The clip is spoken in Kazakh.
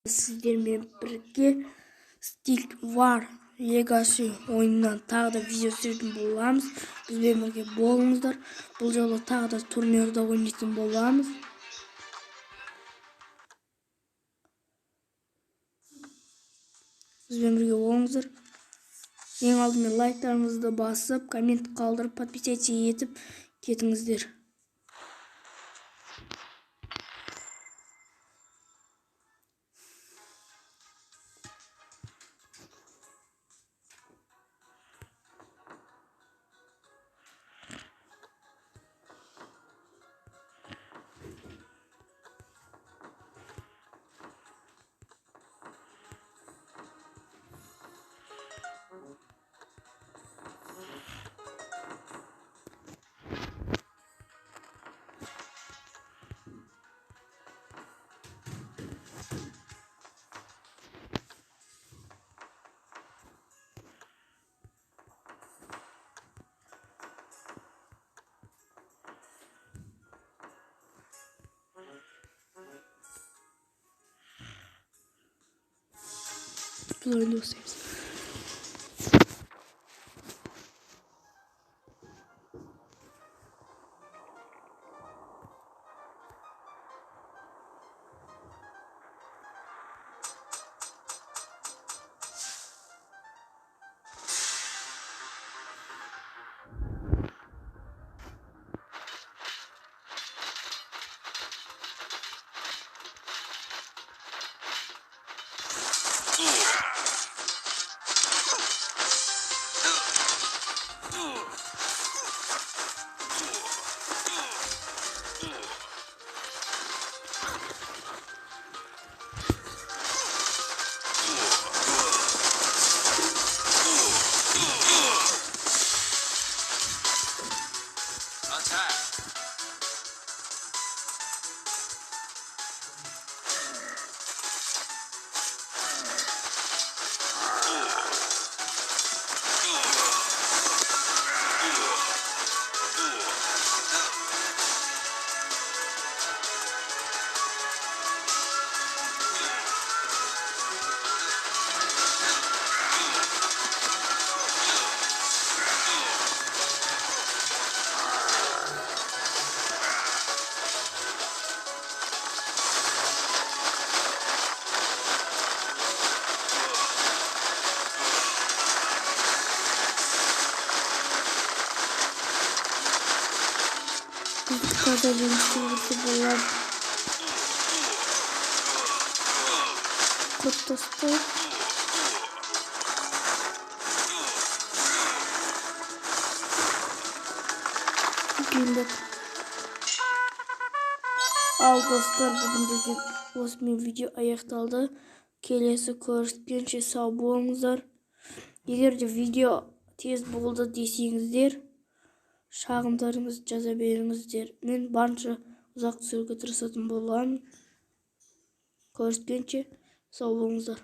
Sizlerмен бірге Stick War Legacy ойынынан тағы да видео түсіретін боламыз. Бізбен бірге болыңыздар. Бұл жолы тағы да турнирда ойнайтын боламыз. Бізбен бірге болыңыздар. Ең алдымен лайктарыңызды басып, коммент қалдырып, подписаться етіп кетіңіздер. Biz oyunda olsayız. Burada birisi bunlar kutusu güldük. Al dostlar, bugün osmin video аяқталды. Келесі көріскенше сау болыңыздар. Егер де видео тез болды десеңіздер, шағымдарыңызды жаза беріңіздер. Мен барынша ұзақ түсіруге тырысатын боламын. Көріскенше сау болыңыздар.